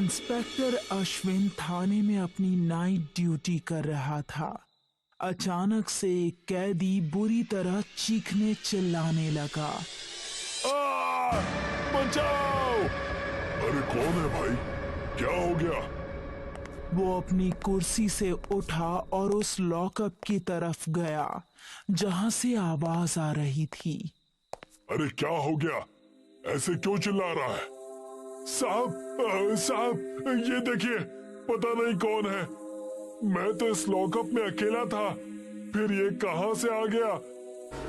Inspector Ashwin थाने में अपनी night duty कर रहा था। अचानक से एक कैदी बुरी तरह चीखने चिल्लाने लगा। बचाओ! अरे कौन है भाई? क्या हो गया? वो अपनी कुर्सी से उठा और उस लॉकअप की तरफ गया जहां से आवाज आ रही थी। अरे क्या हो गया? ऐसे क्यों चिल्ला रहा है? साहब, ये देखिए, पता नहीं कौन है। मैं तो इस लॉकअप में अकेला था, फिर ये कहां से आ गया?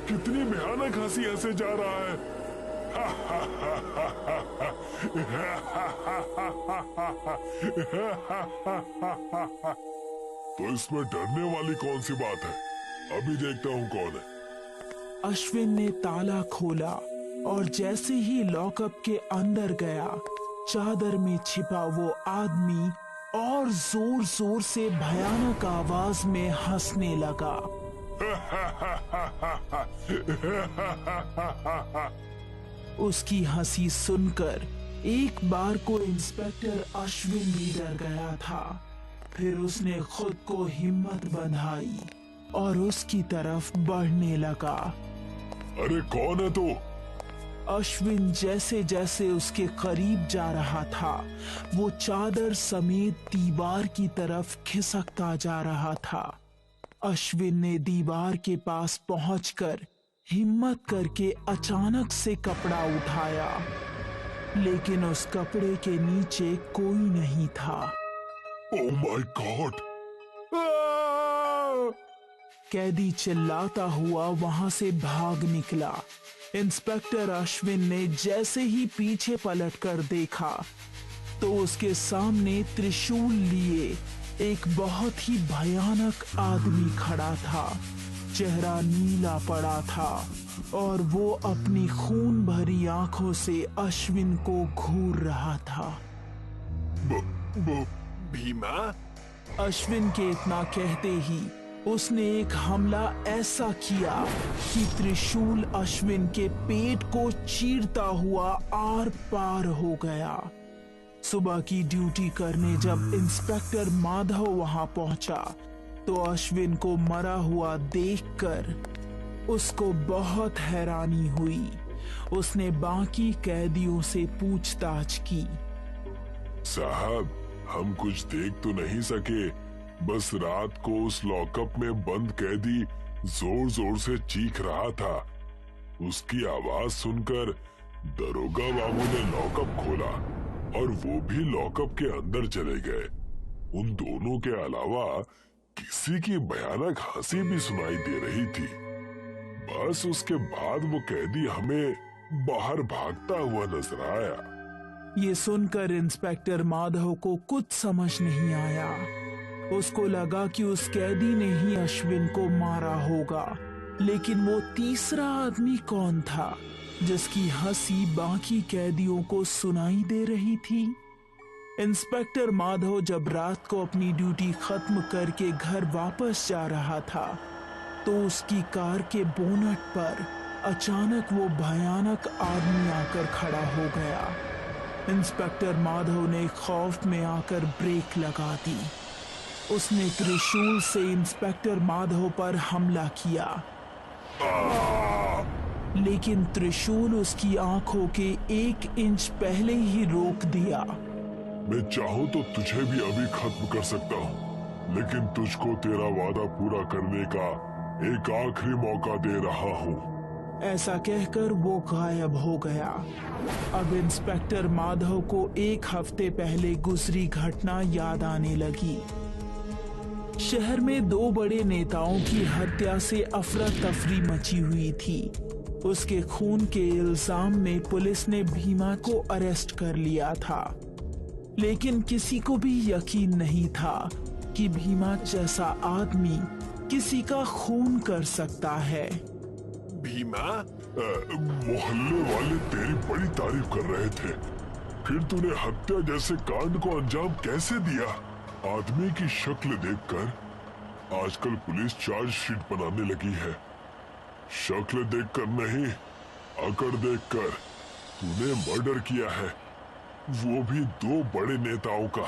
कितनी भयानक हंसी हंसे जा रहा है। तो इसमें डरने वाली कौन सी बात है? अभी देखता हूँ कौन है। अश्विन ने ताला खोला और जैसे ही लॉकअप के अंदर गया, चादर में छिपा वो आदमी और जोर जोर से भयानक आवाज में हंसने लगा। उसकी हंसी सुनकर एक बार को इंस्पेक्टर अश्विन भी डर गया था। फिर उसने खुद को हिम्मत बंधाई और उसकी तरफ बढ़ने लगा। अरे कौन है तू? अश्विन जैसे जैसे उसके करीब जा रहा था, वो चादर समेत दीवार की तरफ खिसकता जा रहा था। अश्विन ने दीवार के पास पहुंचकर हिम्मत करके अचानक से कपड़ा उठाया, लेकिन उस कपड़े के नीचे कोई नहीं था। Oh my God! कैदी चिल्लाता हुआ वहां से भाग निकला। इंस्पेक्टर अश्विन ने जैसे ही पीछे पलटकर देखा तो उसके सामने त्रिशूल लिए एक बहुत ही भयानक आदमी खड़ा था। चेहरा नीला पड़ा था और वो अपनी खून भरी आंखों से अश्विन को घूर रहा था। भीमा? अश्विन के इतना कहते ही उसने एक हमला ऐसा किया कि त्रिशूल अश्विन के पेट को चीरता हुआ आर पार हो गया। सुबह की ड्यूटी करने जब इंस्पेक्टर माधव वहां पहुंचा तो अश्विन को मरा हुआ देखकर उसको बहुत हैरानी हुई। उसने बाकी कैदियों से पूछताछ की। साहब, हम कुछ देख तो नहीं सके, बस रात को उस लॉकअप में बंद कैदी जोर जोर से चीख रहा था। उसकी आवाज सुनकर दरोगा बाबू ने लॉकअप खोला और वो भी लॉकअप के अंदर चले गए। उन दोनों के अलावा किसी की भयानक हंसी भी सुनाई दे रही थी। बस उसके बाद वो कैदी हमें बाहर भागता हुआ नजर आया। ये सुनकर इंस्पेक्टर माधव को कुछ समझ नहीं आया। उसको लगा कि उस कैदी ने ही अश्विन को मारा होगा, लेकिन वो तीसरा आदमी कौन था जिसकी हंसी बाकी कैदियों को सुनाई दे रही थी? इंस्पेक्टर माधव जब रात को अपनी ड्यूटी खत्म करके घर वापस जा रहा था तो उसकी कार के बोनट पर अचानक वो भयानक आदमी आकर खड़ा हो गया। इंस्पेक्टर माधव ने खौफ में आकर ब्रेक लगा दी। उसने त्रिशूल से इंस्पेक्टर माधव पर हमला किया, लेकिन त्रिशूल उसकी आंखों के 1 इंच पहले ही रोक दिया। मैं चाहूं तो तुझे भी अभी खत्म कर सकता हूं, लेकिन तुझको तेरा वादा पूरा करने का एक आखिरी मौका दे रहा हूं। ऐसा कहकर वो गायब हो गया। अब इंस्पेक्टर माधव को 1 हफ्ते पहले गुजरी घटना याद आने लगी। शहर में 2 बड़े नेताओं की हत्या से अफरा तफरी मची हुई थी। उसके खून के इल्जाम में पुलिस ने भीमा को अरेस्ट कर लिया था, लेकिन किसी को भी यकीन नहीं था कि भीमा जैसा आदमी किसी का खून कर सकता है। भीमा? मोहल्ले वाले तेरी बड़ी तारीफ कर रहे थे, फिर तूने हत्या जैसे कांड को अंजाम कैसे दिया? आदमी की शक्ल देखकर आजकल पुलिस चार्जशीट बनाने लगी है। शक्ल देखकर नहीं, अकड़ देखकर। तूने मर्डर किया है, वो भी दो बड़े नेताओं का।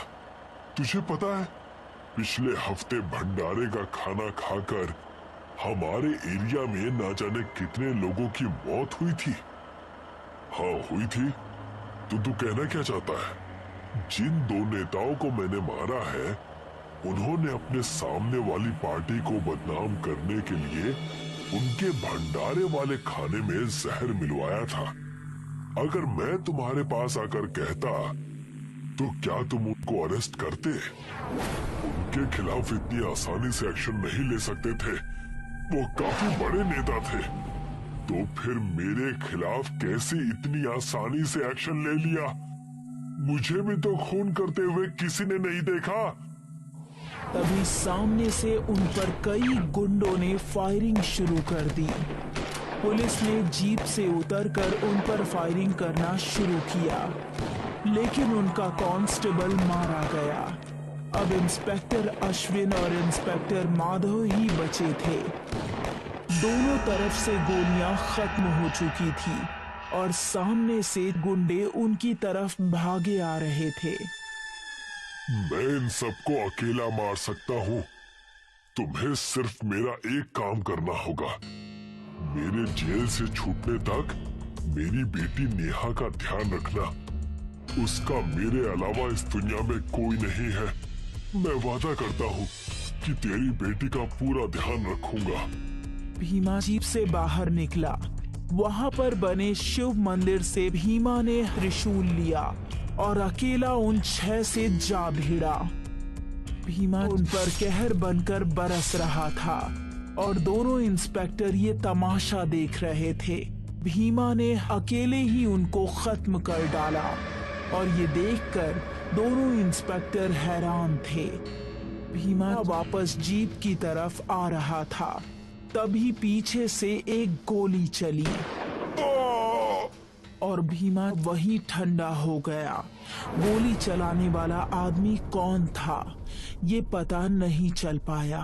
तुझे पता है, पिछले हफ्ते भंडारे का खाना खाकर हमारे एरिया में ना जाने कितने लोगों की मौत हुई थी। हाँ, हुई थी। तो तू कहना क्या चाहता है? जिन दो नेताओं को मैंने मारा है, उन्होंने अपने सामने वाली पार्टी को बदनाम करने के लिए उनके भंडारे वाले खाने में जहर मिलवाया था। अगर मैं तुम्हारे पास आकर कहता तो क्या तुम उनको अरेस्ट करते? उनके खिलाफ इतनी आसानी से एक्शन नहीं ले सकते थे, वो काफी बड़े नेता थे। तो फिर मेरे खिलाफ कैसे इतनी आसानी से एक्शन ले लिया? मुझे भी तो खून करते हुए किसी ने नहीं देखा। तभी सामने से उन पर कई गुंडों ने फायरिंग शुरू कर दी। पुलिस ने जीप से उतरकर उन पर फायरिंग करना शुरू किया, लेकिन उनका कांस्टेबल मारा गया। अब इंस्पेक्टर अश्विन और इंस्पेक्टर माधव ही बचे थे। दोनों तरफ से गोलियां खत्म हो चुकी थी और सामने से गुंडे उनकी तरफ भागे आ रहे थे। मैं इन सबको अकेला मार सकता हूँ। तुम्हें सिर्फ मेरा एक काम करना होगा। मेरे जेल से छूटने तक मेरी बेटी नेहा का ध्यान रखना। उसका मेरे अलावा इस दुनिया में कोई नहीं है। मैं वादा करता हूँ कि तेरी बेटी का पूरा ध्यान रखूंगा। भीमा जीप से बाहर निकला। वहां पर बने शिव मंदिर से भीमा ने त्रिशूल लिया और अकेला उन 6 से जा भिड़ा। भीमा उन पर कहर बनकर बरस रहा था और दोनों इंस्पेक्टर ये तमाशा देख रहे थे। भीमा ने अकेले ही उनको खत्म कर डाला और ये देखकर दोनों इंस्पेक्टर हैरान थे। भीमा वापस जीप की तरफ आ रहा था, तभी पीछे से एक गोली चली और भीमा वहीं ठंडा हो गया। गोली चलाने वाला आदमी कौन था, ये पता नहीं चल पाया।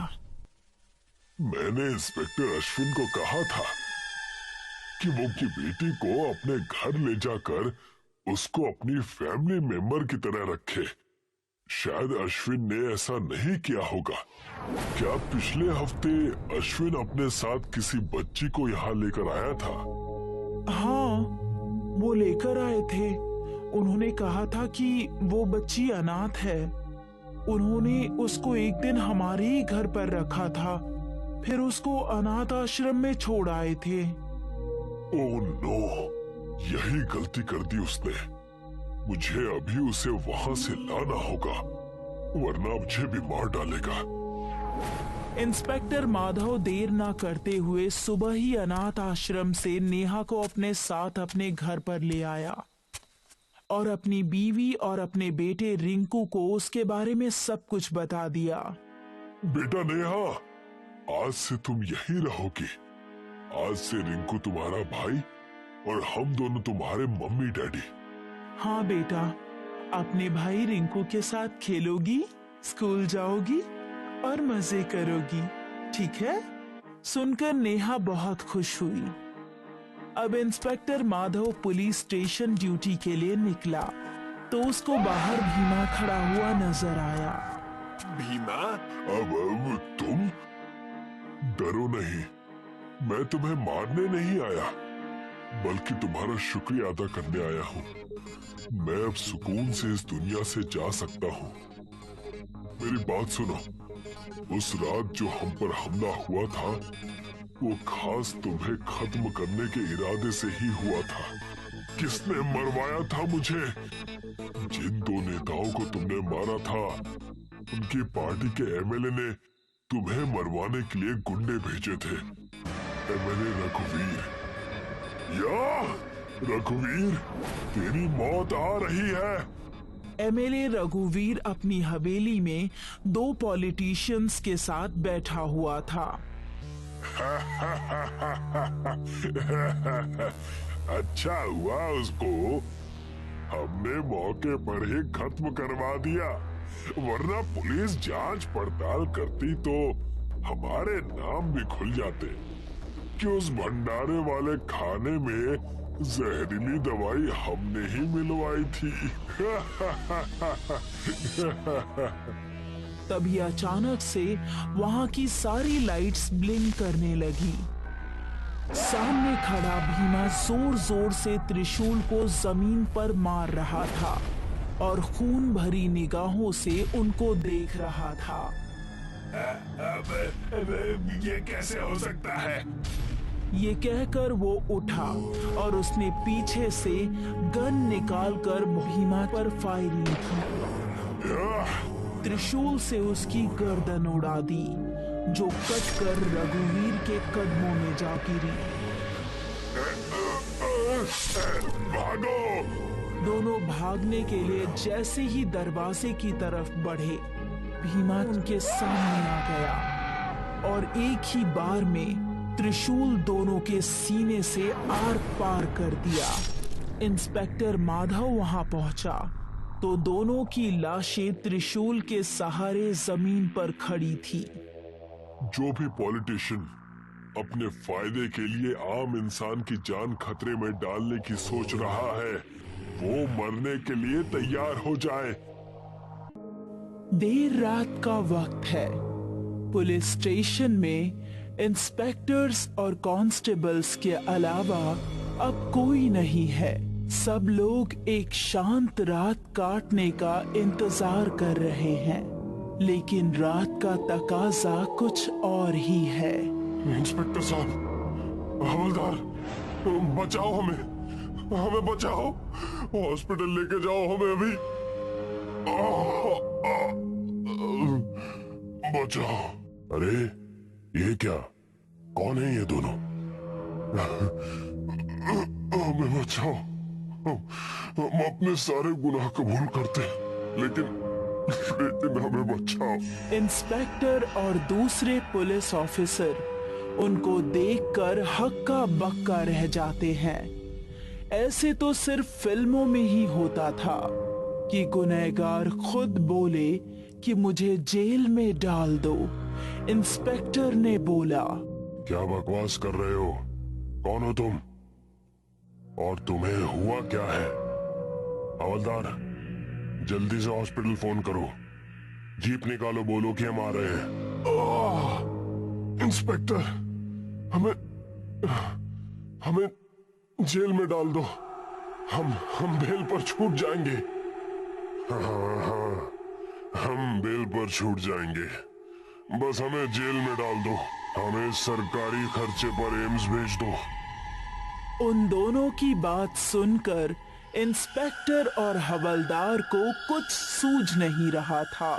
मैंने इंस्पेक्टर अश्विन को कहा था कि वो की बेटी को अपने घर ले जाकर उसको अपनी फैमिली मेंबर की तरह रखे। शायद अश्विन ने ऐसा नहीं किया होगा। क्या पिछले हफ्ते अश्विन अपने साथ किसी बच्ची को यहाँ लेकर आया था? हाँ, वो लेकर आए थे। उन्होंने कहा था कि वो बच्ची अनाथ है। उन्होंने उसको एक दिन हमारे ही घर पर रखा था, फिर उसको अनाथ आश्रम में छोड़ आए थे। ओह नो, यही गलती कर दी उसने। मुझे अभी उसे वहां से लाना होगा, वरना मुझे भी मार डालेगा। इंस्पेक्टर माधव देर ना करते हुए सुबह ही अनाथ आश्रम से नेहा को अपने साथ अपने घर पर ले आया और अपनी बीवी और अपने बेटे रिंकू को उसके बारे में सब कुछ बता दिया। बेटा नेहा, आज से तुम यहीं रहोगी। आज से रिंकू तुम्हारा भाई और हम दोनों तुम्हारे मम्मी डैडी। हाँ बेटा, अपने भाई रिंकू के साथ खेलोगी, स्कूल जाओगी और मजे करोगी, ठीक है? सुनकर नेहा बहुत खुश हुई। अब inspector Madhav police station duty के लिए निकला तो उसको बाहर भीमा खड़ा हुआ नजर आया। भीमा, अब तुम डरो नहीं। मैं तुम्हें मारने नहीं आया, बल्कि तुम्हारा शुक्रिया अदा करने आया हूँ। मैं अब सुकून से इस दुनिया से जा सकता हूँ। मेरी बात सुनो। उस रात जो हम पर हमला हुआ था, वो खास तुम्हें खत्म करने के इरादे से ही हुआ था। किसने मरवाया था मुझे? जिन दो नेताओं को तुमने मारा था, उनकी पार्टी के एमएलए ने तुम्हें मरवाने के लिए गुंडे भेजे थे। एमएलए रघुवीर। या रघुवीर, तेरी मौत आ रही है। एमएलए रघुवीर अपनी हवेली में 2 पॉलिटिशियंस के साथ बैठा हुआ था। अच्छा हुआ उसको हमने मौके पर ही खत्म करवा दिया, वरना पुलिस जांच पड़ताल करती तो हमारे नाम भी खुल जाते कि उस भंडारे वाले खाने में जहरीली दवाई हमने ही मिलवाई थी। तभी अचानक से वहां की सारी लाइट्स ब्लिंक करने लगी। सामने खड़ा भीमा जोर जोर से त्रिशूल को जमीन पर मार रहा था और खून भरी निगाहों से उनको देख रहा था। ये कैसे हो सकता है? ये कहकर वो उठा और उसने पीछे से गन निकालकर भीमा पर फायरिंग की। त्रिशूल से उसकी गर्दन उड़ा दी, जो कटकर रघुवीर के कदमों में जा गिरी। भागो! दोनों भागने के लिए जैसे ही दरवाजे की तरफ बढ़े, भीमा उनके सामने आ गया और एक ही बार में त्रिशूल दोनों के सीने से आर पार कर दिया। इंस्पेक्टर माधव वहां पहुंचा तो दोनों की लाशें त्रिशूल के सहारे जमीन पर खड़ी थी। जो भी पॉलिटिशियन अपने फायदे के लिए आम इंसान की जान खतरे में डालने की सोच रहा है, वो मरने के लिए तैयार हो जाए। देर रात का वक्त है। पुलिस स्टेशन में इंस्पेक्टर्स और कांस्टेबल्स के अलावा अब कोई नहीं है। सब लोग एक शांत रात काटने का इंतजार कर रहे हैं, लेकिन रात का तकाजा कुछ और ही है। इंस्पेक्टर साहब, हवलदार, बचाओ हमें, हमें बचाओ, हॉस्पिटल लेके जाओ हमें अभी। बचाओ। अरे ये क्या? कौन है ये दोनों? हमें बचाओ। हम अपने सारे गुनाह कबूल करते हैं, लेकिन हमें बचाओ। इंस्पेक्टर और दूसरे पुलिस ऑफिसर उनको देखकर हक्का बक्का रह जाते हैं। ऐसे तो सिर्फ फिल्मों में ही होता था कि गुनहगार खुद बोले कि मुझे जेल में डाल दो। इंस्पेक्टर ने बोला, क्या बकवास कर रहे हो? कौन हो तुम और तुम्हें हुआ क्या है? हवलदार, जल्दी से हॉस्पिटल फोन करो, जीप निकालो, बोलो कि हम आ रहे हैं। इंस्पेक्टर, हमें जेल में डाल दो, हम बेल पर छूट जाएंगे। हाँ, हम बेल पर छूट जाएंगे, बस हमें जेल में डाल दो, हमें सरकारी खर्चे पर एम्स भेज दो। उन दोनों की बात सुनकर इंस्पेक्टर और हवलदार को कुछ सूझ नहीं रहा था।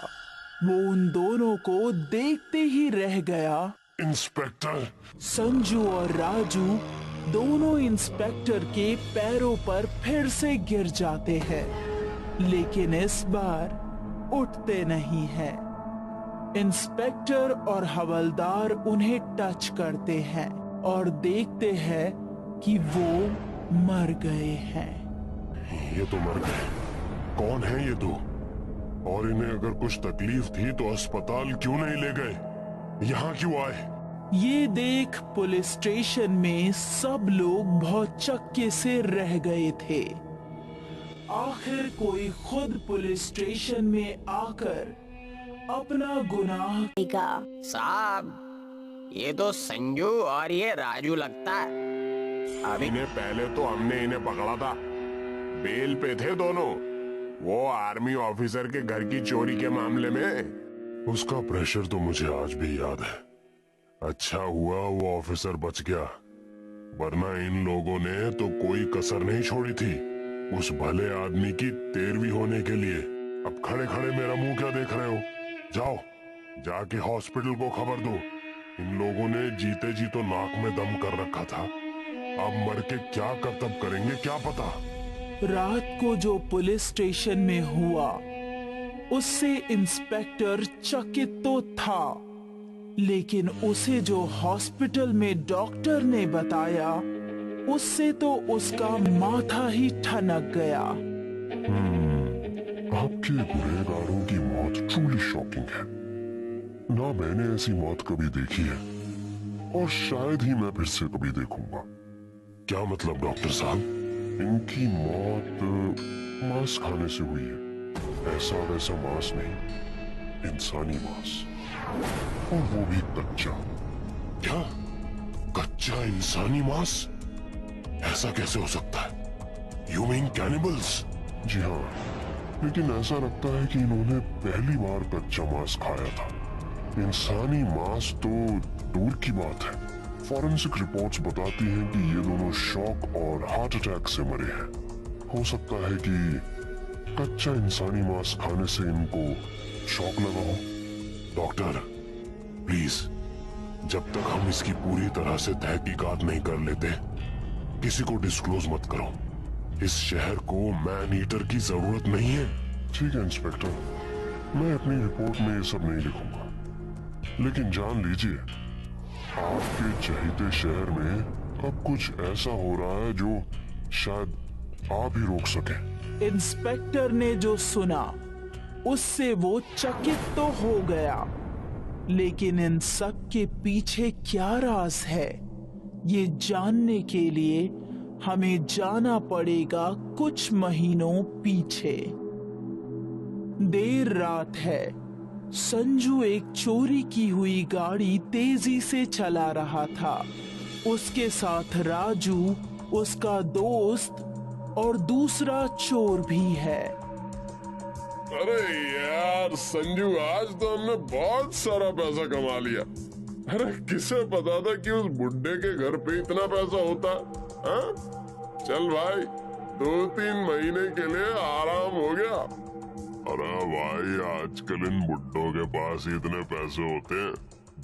वो उन दोनों को देखते ही रह गया। इंस्पेक्टर! संजू और राजू दोनों इंस्पेक्टर के पैरों पर फिर से गिर जाते हैं, लेकिन इस बार उठते नहीं हैं। इंस्पेक्टर और हवलदार उन्हें टच करते हैं और देखते हैं कि वो मर गए हैं। ये तो मर गए। कौन है ये दो? और इन्हें अगर कुछ तकलीफ थी तो अस्पताल क्यों नहीं ले गए? यहाँ क्यों आए? ये देख पुलिस स्टेशन में सब लोग बहुत चक्के से रह गए थे। आखिर कोई खुद पुलिस स्टेशन में आकर अपना गुनाह साहब, ये तो संजू और ये राजू लगता है। अभी इन्हें पहले तो हमने इन्हें पकड़ा था, बेल पे थे दोनों, वो आर्मी ऑफिसर के घर की चोरी के मामले में। उसका प्रेशर तो मुझे आज भी याद है। अच्छा हुआ वो ऑफिसर बच गया, वरना इन लोगों ने तो कोई कसर नहीं छोड़ी थी उस भले आदमी की 13वीं होने के लिए। अब खड़े खड़े मेरा मुंह क्या देख रहे हो? जाओ, जाके हॉस्पिटल को खबर दो। इन लोगों ने जीते जी तो नाक में दम कर रखा था, अब मर के क्या करतब करेंगे क्या पता। रात को जो पुलिस स्टेशन में हुआ उससे इंस्पेक्टर चकित तो था, लेकिन उसे जो हॉस्पिटल में डॉक्टर ने बताया उससे तो उसका माथा ही ठनक गया। आपके गुनहगारों की मौत ट्रूली शॉकिंग है। ना मैंने ऐसी मौत कभी देखी है और शायद ही मैं फिर से कभी देखूंगा। क्या मतलब डॉक्टर साहब? इनकी मौत मांस खाने से हुई है। ऐसा वैसा मांस नहीं, इंसानी मांस, और वो भी कच्चा। क्या? कच्चा इंसानी मांस? ऐसा कैसे हो सकता है? You mean cannibals? जी हाँ, लेकिन ऐसा लगता है कि इन्होंने पहली बार कच्चा मांस खाया था। इंसानी मांस तो दूर की बात है। फॉरेंसिक रिपोर्ट्स बताती हैं कि ये दोनों शॉक और हार्ट अटैक से मरे हैं। हो सकता है कि कच्चा इंसानी मांस खाने से इनको शॉक लगा हो। डॉक्टर प्लीज, जब तक हम इसकी पूरी तरह से तहकीकात नहीं कर लेते, किसी को डिस्क्लोज मत करो। इस शहर को मैन ईटर की जरूरत नहीं है। ठीक है इंस्पेक्टर, मैं अपनी रिपोर्ट में ये सब नहीं लिखूंगा, लेकिन जान लीजिए आपके चहेते शहर में अब कुछ ऐसा हो रहा है जो शायद आप ही रोक सके। इंस्पेक्टर ने जो सुना उससे वो चकित तो हो गया, लेकिन इन सब के पीछे क्या राज है, ये जानने के लिए हमें जाना पड़ेगा कुछ महीनों पीछे। देर रात है। संजू एक चोरी की हुई गाड़ी तेजी से चला रहा था। उसके साथ राजू, उसका दोस्त और दूसरा चोर भी है। अरे यार संजू, आज तो हमने बहुत सारा पैसा कमा लिया। अरे किसे पता था कि उस बुड्ढे के घर पे इतना पैसा होता। हाँ? चल भाई, 2-3 महीने के लिए आराम हो गया। अरे भाई, आजकल इन बुड्ढों के पास ही इतने पैसे होते हैं।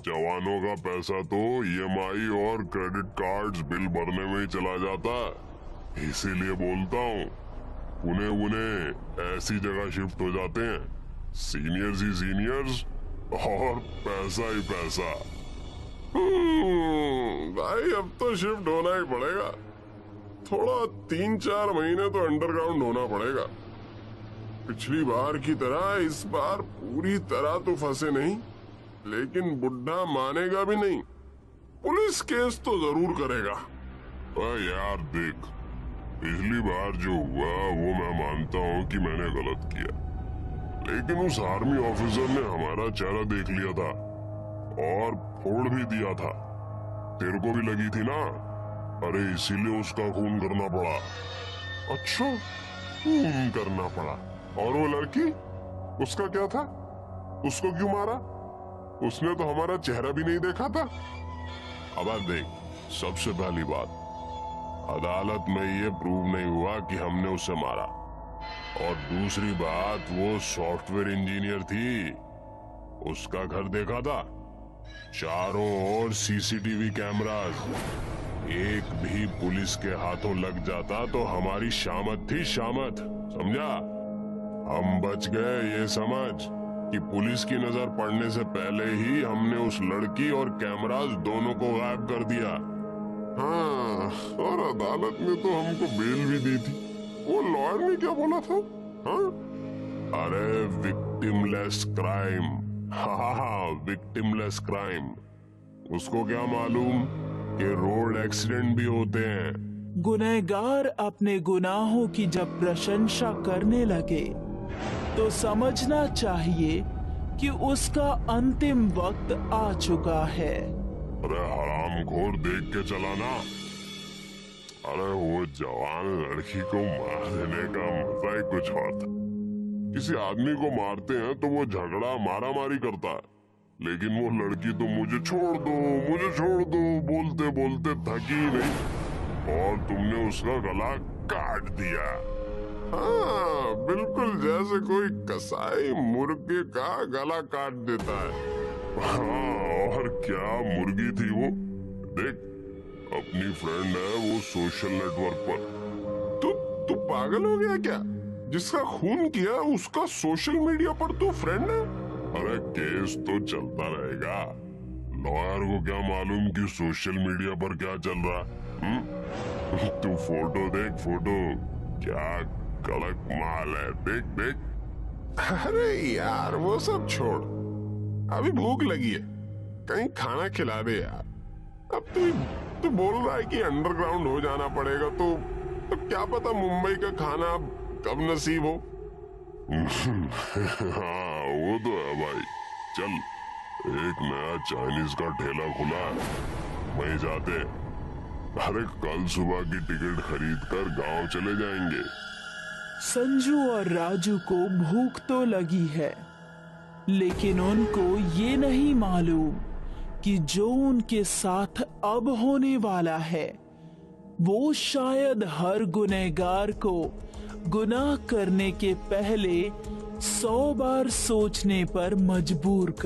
जवानों का पैसा तो ईएमआई और क्रेडिट कार्ड्स बिल भरने में ही चला जाता है। इसीलिए बोलता हूँ, पुणे ऐसी जगह शिफ्ट हो जाते हैं, सीनियर्स ही सीनियर्स और पैसा ही पैसा। भाई अब तो शिफ्ट होना ही पड़ेगा। थोड़ा 3-4 महीने तो अंडरग्राउंड होना पड़ेगा। पिछली बार की तरह इस बार पूरी तरह तो फंसे नहीं, लेकिन बुड्ढा मानेगा भी नहीं। पुलिस केस तो जरूर करेगा। यार देख, पिछली बार जो हुआ वो मैं मानता हूँ कि मैंने गलत किया, लेकिन उस आर्मी ऑफिसर ने हमारा चेहरा देख लिया था और फोड़ भी दिया था। तेरे को भी लगी थी ना? अरे इसीलिए उसका खून करना पड़ा। अच्छा, खून करना पड़ा। और वो लड़की, उसका क्या था? उसको क्यों मारा? उसने तो हमारा चेहरा भी नहीं देखा था। अब देख, सबसे पहली बात, अदालत में ये प्रूव नहीं हुआ कि हमने उसे मारा, और दूसरी बात, वो सॉफ्टवेयर इंजीनियर थी। उसका घर देखा था, चारों ओर सीसीटीवी कैमरास। एक भी पुलिस के हाथों लग जाता तो हमारी शामत थी, शामत, समझा? हम बच गए, ये समझ कि पुलिस की नजर पड़ने से पहले ही हमने उस लड़की और कैमरास दोनों को गायब कर दिया। हाँ, और अदालत में तो हमको बेल भी दी थी। वो लॉयर ने क्या बोला था? हाँ? अरे विक्टिमलेस क्राइम। हाँ, विक्टिमलेस क्राइम। उसको क्या मालूम कि रोड एक्सीडेंट भी होते हैं। गुनहगार अपने गुनाहों की जब प्रशंसा करने लगे तो समझना चाहिए कि उसका अंतिम वक्त आ चुका है। अरे हरामखोर, देख के चलाना। अरे वो जवान लड़की को मार देने का मजा ही कुछ और था। किसी आदमी को मारते हैं तो वो झगड़ा मारामारी करता है, लेकिन वो लड़की तो मुझे छोड़ दो बोलते बोलते थकी नहीं, और तुमने उसका गला काट दिया। हाँ, बिल्कुल जैसे कोई कसाई मुर्गे का गला काट देता है। हाँ, और क्या मुर्गी थी वो। देख, अपनी फ्रेंड है वो सोशल नेटवर्क पर। तू पागल हो गया क्या? जिसका खून किया उसका सोशल मीडिया पर तू फ्रेंड है? अरे केस तो चलता रहेगा। लॉयर को क्या मालूम कि सोशल मीडिया पर क्या चल रहा। तू फोटो देख, फोटो क्या कड़क माल है, देख देख। अरे यार वो सब छोड़, अभी भूख लगी है, कहीं खाना खिला दे यार। अब तू बोल रहा है कि अंडरग्राउंड हो जाना पड़ेगा, तो क्या पता मुंबई का खाना कब नसीब हो। हाँ वो तो है भाई। चल, एक नया चाइनीज का ठेला खुला है, वहीं जाते। अरे कल सुबह की टिकट खरीद कर गाँव चले जाएंगे। संजू और राजू को भूख तो लगी है, लेकिन उनको ये नहीं मालूम कि जो उनके साथ अब होने वाला है वो शायद हर गुनहगार को गुनाह करने के पहले 100 बार सोचने पर मजबूर कर